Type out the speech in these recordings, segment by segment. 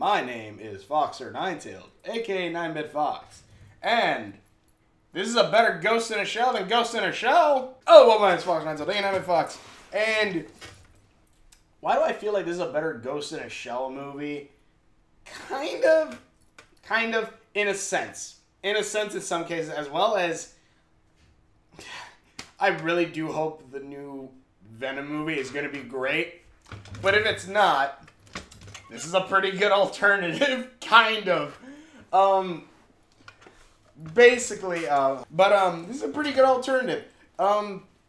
My name is Foxer Ninetailed, aka 9-Bit Fox, and this is a better Ghost in a Shell than Ghost in a Shell. Oh, well, my name is Fox Ninetailed, aka 9-Bit Fox, and why do I feel like this is a better Ghost in a Shell movie? Kind of, in a sense. In some cases, as well as I really do hope the new Venom movie is going to be great. But if it's not, this is a pretty good alternative, kind of. Basically, this is a pretty good alternative.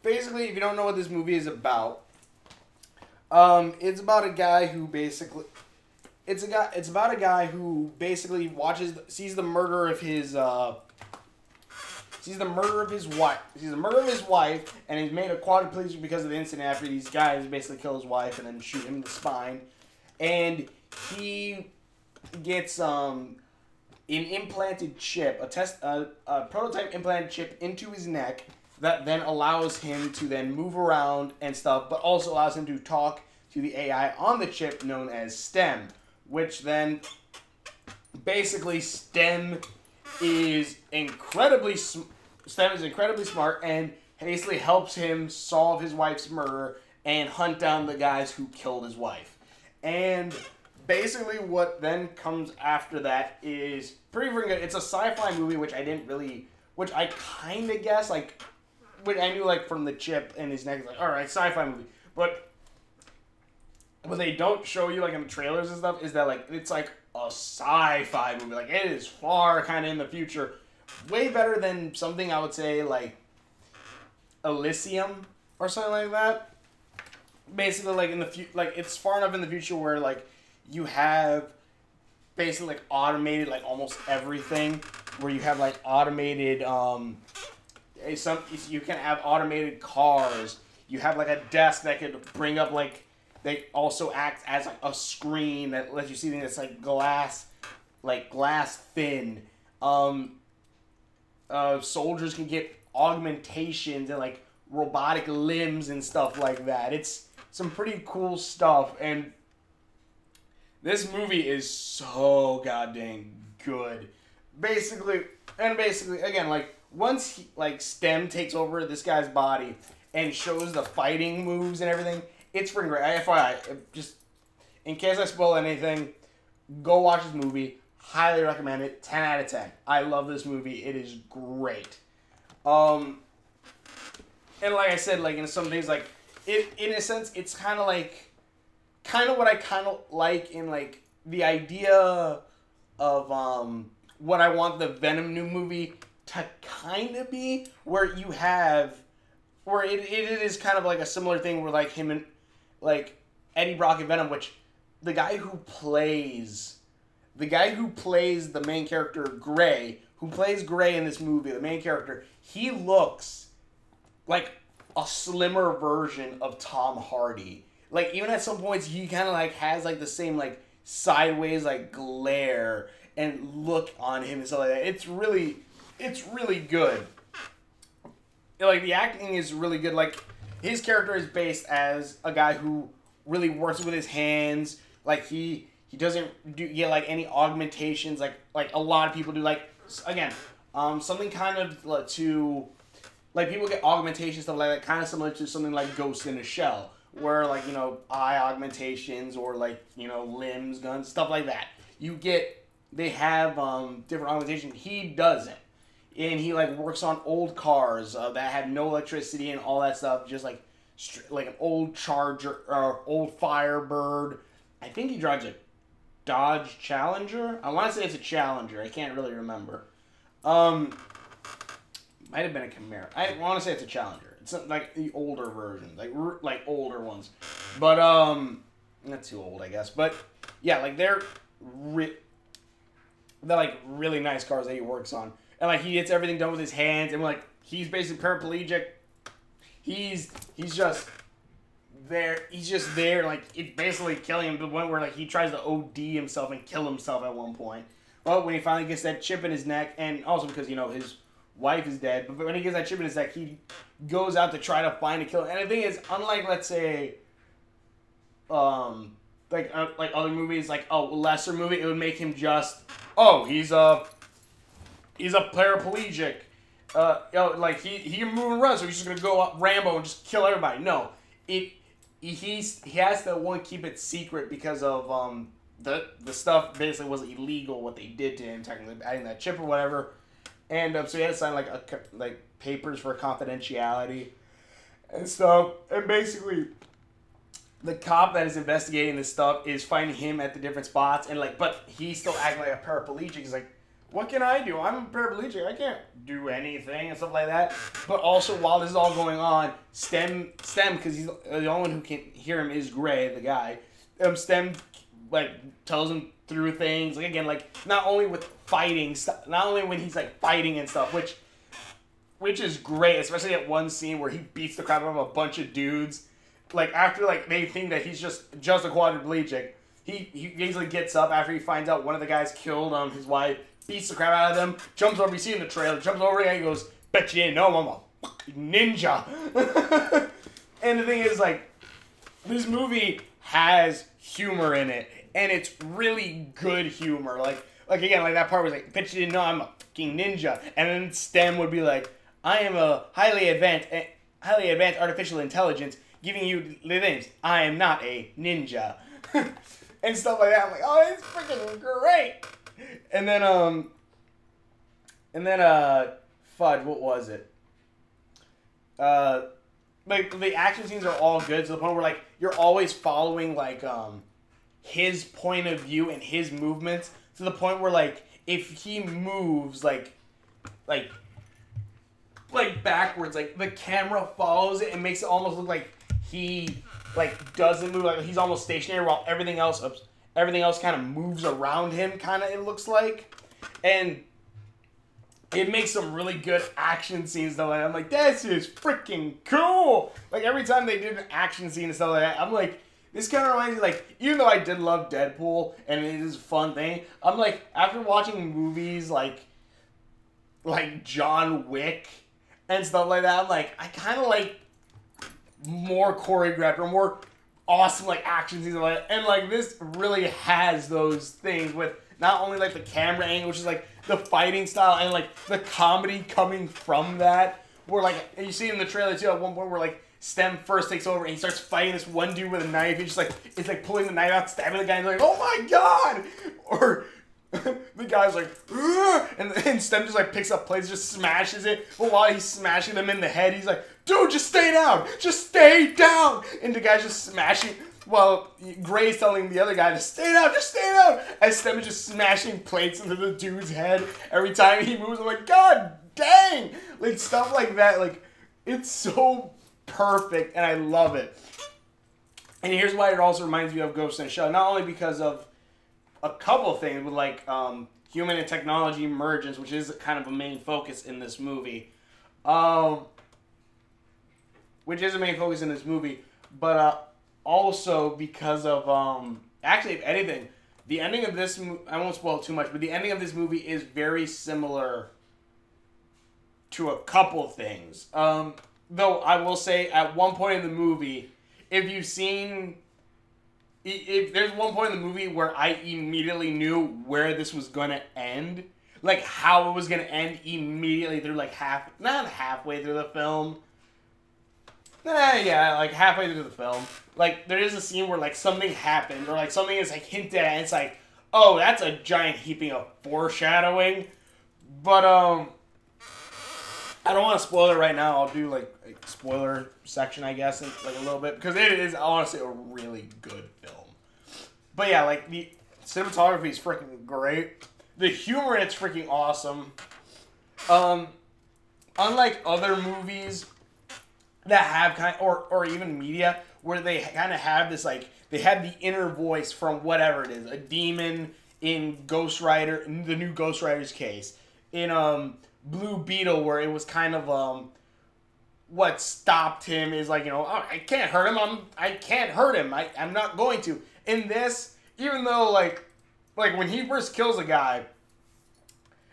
Basically, if you don't know what this movie is about, it's about a guy who basically, it's about a guy who basically sees the murder of his wife, and he's made a quadriplegic because of the incident after these guys basically kill his wife and then shoot him in the spine. And he gets an implanted chip, a prototype implanted chip into his neck that then allows him to then move around and stuff, but also allows him to talk to the AI on the chip known as STEM, which then basically STEM is incredibly smart and basically helps him solve his wife's murder and hunt down the guys who killed his wife. And basically what then comes after that is pretty freaking good. It's a sci-fi movie, which I kind of guessed, like, what I knew, like, from the chip in his neck, like, alright, sci-fi movie. But what they don't show you, like, in the trailers and stuff, is that, like, it's, like, a sci-fi movie. Like, it is far kind of in the future. Way better than something I would say, like, Elysium or something like that. Basically, like, it's far enough in the future where, like, you have basically, like, automated, like, almost everything. Where you have, like, automated, you can have automated cars. You have, like, a desk that could bring up, like, they also act as, like, a screen that lets you see things that's, like, glass thin. Soldiers can get augmentations and, like, robotic limbs and stuff like that. It's some pretty cool stuff, and this movie is so goddamn good. Basically, again, like, once STEM takes over this guy's body and shows the fighting moves and everything, it's freaking great. FYI, just in case I spoil anything, go watch this movie. Highly recommend it. 10 out of 10. I love this movie. It is great. And like I said, like, in some things, like, in a sense, it's kind of what I kind of like in, like, the idea of what I want the Venom new movie to kind of be, where it is kind of like a similar thing where, like, him and, like, Eddie Brock and Venom, which the guy who plays the main character, Gray, who plays Gray in this movie, the main character, he looks like a slimmer version of Tom Hardy. Like, even at some points, he kind of, like, has, like, the same, like, sideways, like, glare and look on him and stuff like that. It's really good. Like, the acting is really good. Like, his character is based as a guy who really works with his hands. Like, he doesn't get, like, any augmentations like a lot of people do. Like, again, something kind of to, like, people get augmentations, stuff like that, kind of similar to something like Ghost in a Shell, where, like, you know, eye augmentations or, like, you know, limbs, guns, stuff like that. They have different augmentations. He doesn't. And he, like, works on old cars that had no electricity and all that stuff, just, like an old Charger or old Firebird. I think he drives a Dodge Challenger. I want to say it's a Challenger. I can't really remember. Might have been a Camaro. I want to say it's a Challenger. It's like the older version, like older ones. But not too old, I guess. But yeah, like they're like really nice cars that he works on, and like he gets everything done with his hands, and like he's basically paraplegic. He's just there. He's just there. Like, it's basically killing him to the point where, like, he tries to OD himself and kill himself at one point. Well, when he finally gets that chip in his neck, and also because, you know, his wife is dead, but when he gets that chip in his neck, he goes out to try to find a killer. And the thing is, unlike, let's say, like other movies, like a lesser movie, it would make him just, oh, he's a paraplegic. Like he can move and run, so he's just gonna go up Rambo and just kill everybody. No, he has to keep it secret because of the stuff basically was illegal what they did to him, technically adding that chip or whatever, and so he had to sign like papers for confidentiality and stuff, and basically the cop that is investigating this stuff is finding him at the different spots, and but he's still acting like a paraplegic. He's like, what can I do? I'm a paraplegic. I can't do anything and stuff like that. But also, while this is all going on, Stem, because he's the only one who can hear him is Gray, the guy. Stem, tells him through things. Again, not only with fighting, not only when he's, fighting and stuff, which is great, especially at one scene where he beats the crap out of a bunch of dudes. After, they think that he's just a quadriplegic, he basically gets up after he finds out one of the guys killed his wife, beats the crap out of them, jumps over, you see in the trailer, jumps over and he goes, bet you didn't know I'm a fucking ninja. And the thing is, this movie has humor in it, and it's really good humor. Again, that part was bet you didn't know I'm a fucking ninja. And then Stem would be like, I am a highly advanced artificial intelligence giving you the names. I am not a ninja. And stuff like that. I'm like, oh, it's freaking great. And then, fudge, what was it? The action scenes are all good to the point where, you're always following, his point of view and his movements to the point where, if he moves, backwards, the camera follows it and makes it almost look like he, doesn't move, he's almost stationary while everything else kind of moves around him, it looks like. And it makes some really good action scenes, though. I'm like, this is freaking cool. Every time they did an action scene and stuff like that, I'm like, this kind of reminds me, even though I did love Deadpool, and it is a fun thing, I'm like, after watching movies like John Wick and stuff like that, I'm like, I kind of like more choreographed or more awesome action scenes and this really has those things with not only the camera angle, which is the fighting style and the comedy coming from that, where you see in the trailer too at one point where Stem first takes over and he starts fighting this one dude with a knife. He's just it's pulling the knife out, stabbing the guy, and oh my god! Or the guy's and Stem just picks up plates, just smashes it. But while he's smashing them in the head, he's like, dude, just stay down! Just stay down! And the guy's just smashing, while Gray's telling the other guy to stay down, just stay down! As Stem is just smashing plates into the dude's head every time he moves. I'm like, god dang! Stuff like that, it's so perfect, and I love it. And here's why it also reminds me of Ghost in the Shell. Not only because of a couple of things with human and technology emergence, which is kind of a main focus in this movie. But also because of actually, if anything, the ending of this I won't spoil too much, but the ending of this movie is very similar to a couple things. Though I will say, at one point in the movie, if there's one point in the movie where I immediately knew where this was going to end, how it was going to end immediately through not halfway through the film. Halfway through the film. There is a scene where something happened, or something is hinted at, and it's oh, that's a giant heaping of foreshadowing. But I don't want to spoil it right now. I'll do a spoiler section, I guess, in a little bit, because it is honestly a really good film. But yeah, the cinematography is freaking great. The humor in it's freaking awesome. Unlike other movies that have or even media where they kind of have this they have the inner voice from whatever it is, a demon in Ghost Rider, in the new Ghost Rider's case, in Blue Beetle, where it was kind of what stopped him is oh, I can't hurt him. I can't hurt him. I'm not going to. In this, even though when he first kills a guy,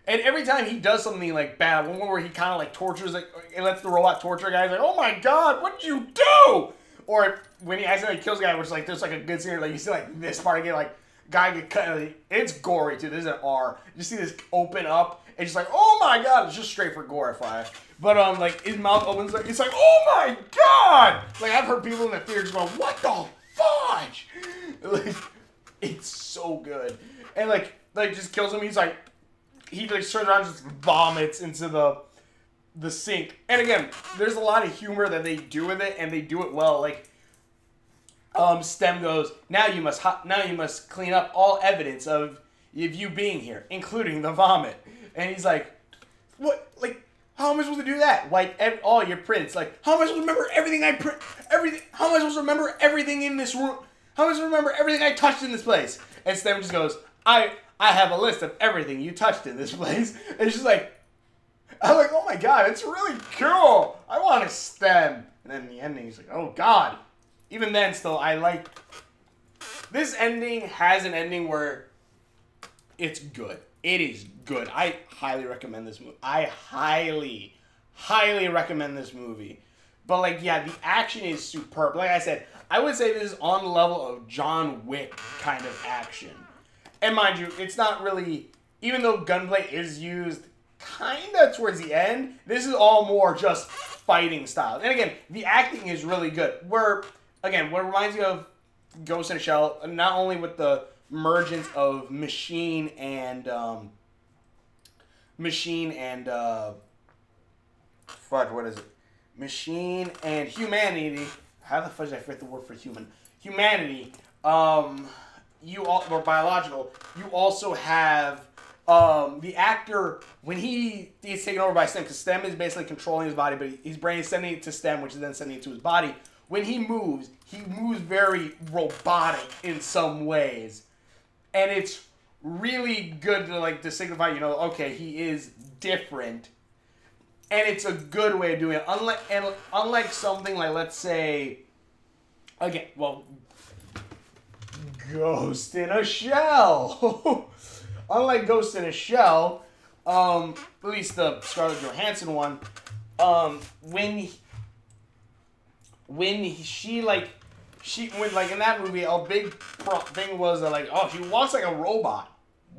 and every time he does something bad, one where he kind of tortures and lets the robot torture a guy, he's like, oh my god, what did you do? or when he accidentally kills a guy, which like there's like a good scene, like you see like this part again, like guy get cut. Like, it's gory too. There's an R. You see this open up, and just like, oh my god, it's just straight for gore, FYI. But like his mouth opens, like it's like, oh my god! Like I've heard people in the theater just going, what the fudge? Like it's so good, and like just kills him. He's like, he like turns around, and just vomits into the sink. And again, there's a lot of humor that they do with it, and they do it well. Like, Stem goes, now you must clean up all evidence of you being here, including the vomit. And he's like, what? Like, how am I supposed to do that? Wipe all your prints. Like, how am I supposed to remember everything I print? Everything. How am I supposed to remember everything in this room? How am I supposed to remember everything I touched in this place? And Stem just goes, I have a list of everything you touched in this place. And it's just like, I'm like, oh my god, it's really cool. I want a Stem. And then the ending, he's like, oh god. Even then, still, I like... This ending has an ending where it's good. It is good. I highly recommend this movie. I highly, highly recommend this movie. But, like, yeah, the action is superb. Like I said, I would say this is on the level of John Wick kind of action. And mind you, it's not really... Even though gunplay is used kind of towards the end, this is all more just fighting style. And again, the acting is really good. Again, what reminds me of Ghost in a Shell, not only with the emergence of machine and humanity. How the fudge did I forget the word for human? Humanity. Or biological. You also have the actor, when he gets taken over by Stem, because Stem is basically controlling his body, but his brain is sending it to Stem, which is then sending it to his body. When he moves very robotic in some ways. And it's really good to signify, you know, okay, he is different. And it's a good way of doing it. Unlike something like, let's say, again, well, Ghost in a Shell. Unlike Ghost in a Shell, at least the Scarlett Johansson one, when in that movie, a big thing was that oh, she walks like a robot.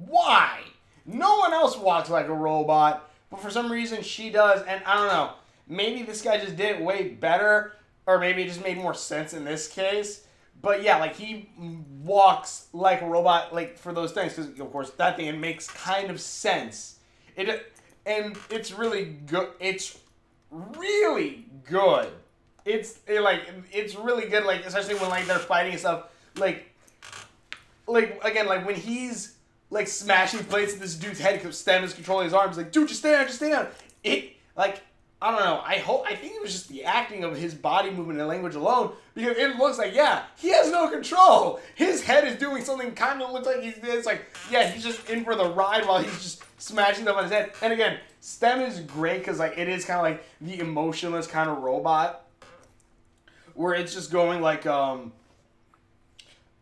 Why? No one else walks like a robot, but for some reason she does, and I don't know. Maybe this guy just did it way better, or maybe it just made more sense in this case. But yeah, he walks like a robot, for those things, because of course that thing, it makes kind of sense. And it's really good. It's really good. It's really good, especially when they're fighting and stuff. Again, when he's smashing plates at this dude's head because Stem is controlling his arms. Dude, just stay down. I don't know. I think it was just the acting of his body movement and language alone, because it looks like, yeah, he has no control. His head is doing something kind of looks like he's he's just in for the ride while he's just smashing them on his head. And again, Stem is great because it is kind of the emotionless kind of robot, where it's just going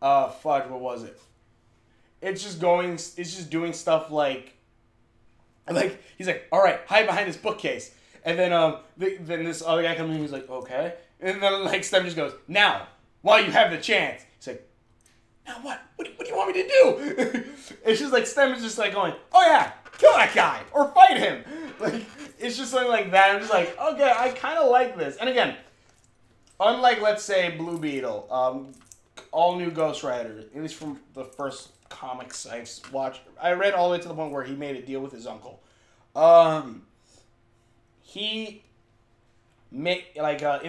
fudge, what was it? It's just doing stuff he's like, all right, hide behind this bookcase. And then then this other guy comes in, he's like, okay. And then Stem just goes, now, while you have the chance. He's like, now what? What do you want me to do? It's just Stem is just going, oh yeah, kill that guy or fight him. It's just something like that. I'm just okay, I kind of like this. And again, unlike, let's say, Blue Beetle, all new Ghost Rider, at least from the first comics I've watched, I read all the way to the point where he made a deal with his uncle. He in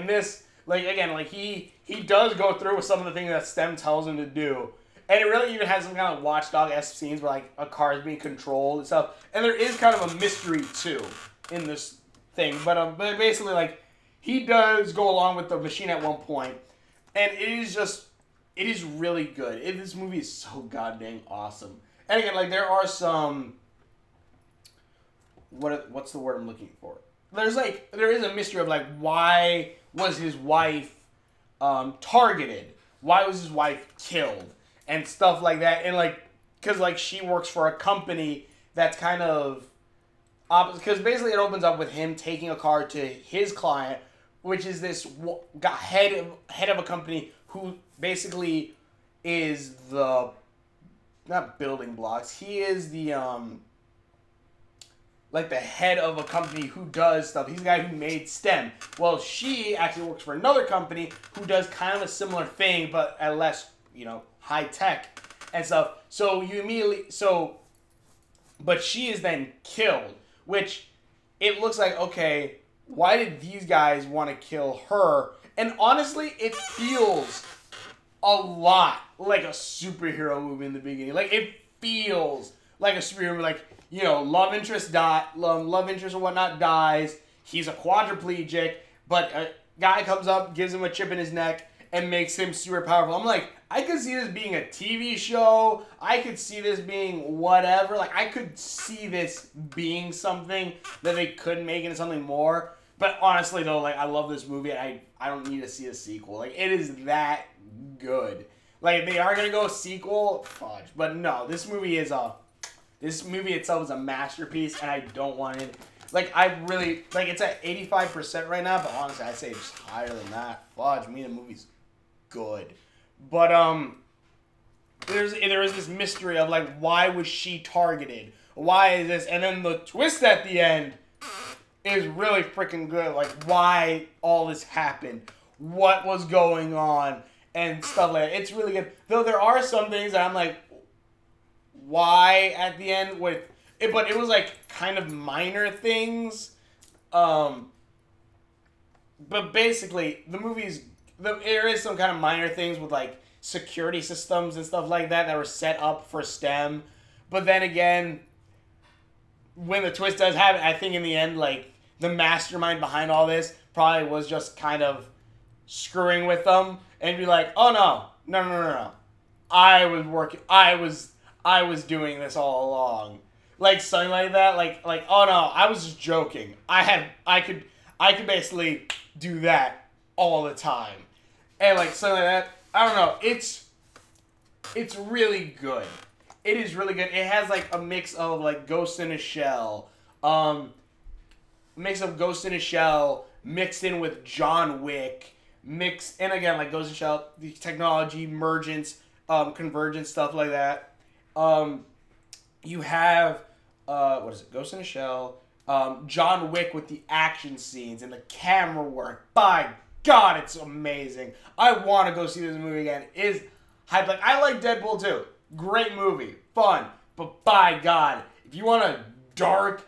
this, again, he does go through with some of the things that Stem tells him to do. And it really even has some kind of Watchdog-esque scenes where, a car is being controlled and stuff. And there is kind of a mystery, too, in this thing. But basically, he does go along with the machine at one point. And it is really good. This movie is so goddamn awesome. And again, there are some... What's the word I'm looking for? There is a mystery of, why was his wife targeted? Why was his wife killed? And stuff like that. And, because, she works for a company that's kind of opposite. Because basically it opens up with him taking a car to his client which is this head of a company who basically is the not building blocks. He is the like the head of a company who does stuff. He's the guy who made STEM. Well, she actually works for another company who does kind of a similar thing, but at less, high tech and stuff. So you immediately but she is then killed, which it looks like, okay, why did these guys want to kill her? And honestly, it feels a lot like a superhero movie in the beginning. Like, it feels like a superhero movie. Like, love interest and whatnot dies. He's a quadriplegic, but a guy comes up, gives him a chip in his neck, and makes him super powerful. I'm like, I could see this being a TV show. I could see this being whatever. Like, I could see this being something that they could make into something more. But honestly, though, like, I love this movie, and I don't need to see a sequel. Like, it is that good. Like, if they are going to go sequel, fudge. But no, this movie itself is a masterpiece, and I don't want it. Like, it's at 85% right now, but honestly, I'd say it's higher than that. Fudge, the movie's good. But, there is this mystery of, like, why was she targeted? Why is this? And then the twist at the end is really freaking good. Like, why all this happened. What was going on. And stuff like that. It's really good. Though there are some things that I'm like, why at the end with it? But it was like kind of minor things. But basically, there is some kind of minor things with like security systems and stuff like that were set up for STEM. But then again, when the twist does happen, I think in the end, like, the mastermind behind all this probably was just kind of screwing with them and be like, oh no. I was doing this all along. Like something like that. Like, oh no, I was just joking. I could basically do that all the time. And like something like that. I don't know. It's really good. It is really good. It has like a mix of like Ghost in a Shell. Mix of Ghost in a Shell mixed in with John Wick. And again, like Ghost in a Shell, the technology, convergence, stuff like that. You have, Ghost in a Shell, John Wick with the action scenes and the camera work. By God, it's amazing. I want to go see this movie again. It's hype. Like, I like Deadpool too. Great movie. Fun. But by God, if you want a dark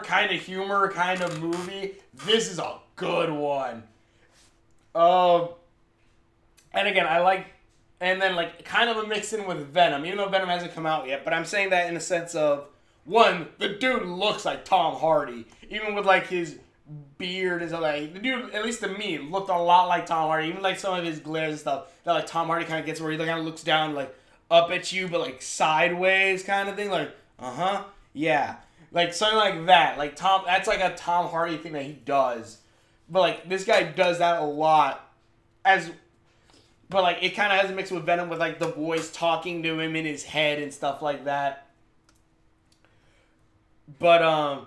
kind of humor kind of movie, this is a good one. And again, and then like kind of a mix in with Venom, even though Venom hasn't come out yet. But I'm saying that in the sense of, one, the dude looks like Tom Hardy, even with like his beard and stuff. Like, the dude, at least to me, looked a lot like Tom Hardy. Even like some of his glares and stuff that like Tom Hardy kind of gets, where he kind of looks down like up at you, but like sideways kind of thing. Like, yeah, like something like that. Like that's like a Tom Hardy thing that he does. But like this guy does that a lot. But like it kind of has a mix with Venom, with like the voice talking to him in his head and stuff like that. But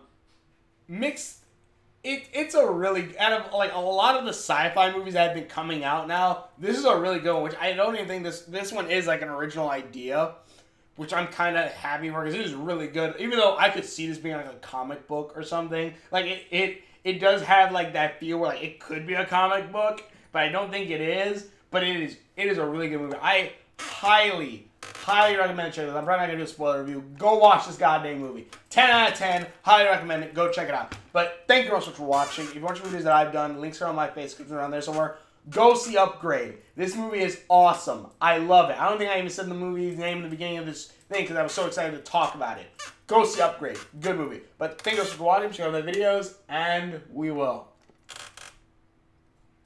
it's a really, out of like a lot of the sci-fi movies that have been coming out now, this is a really good one. Which I don't even think this one is like an original idea, which I'm kind of happy for, because it is really good. Even though I could see this being like a comic book or something, like it does have like that feel where like it could be a comic book, but I don't think it is. But it is a really good movie. I highly recommend checking it out. I'm probably not going to do a spoiler review. Go watch this goddamn movie. 10 out of 10. Highly recommend it. Go check it out. But thank you all so much for watching. If you watch videos that I've done, links are on my Facebook, around there somewhere. Go see Upgrade. This movie is awesome. I love it. I don't think I even said the movie's name in the beginning of this thing because I was so excited to talk about it. Go see Upgrade. Good movie. But thank you all so much for watching. Check out my videos, and we will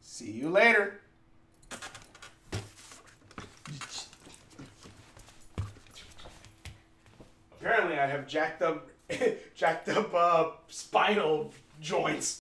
see you later. Apparently, I have jacked up spinal joints.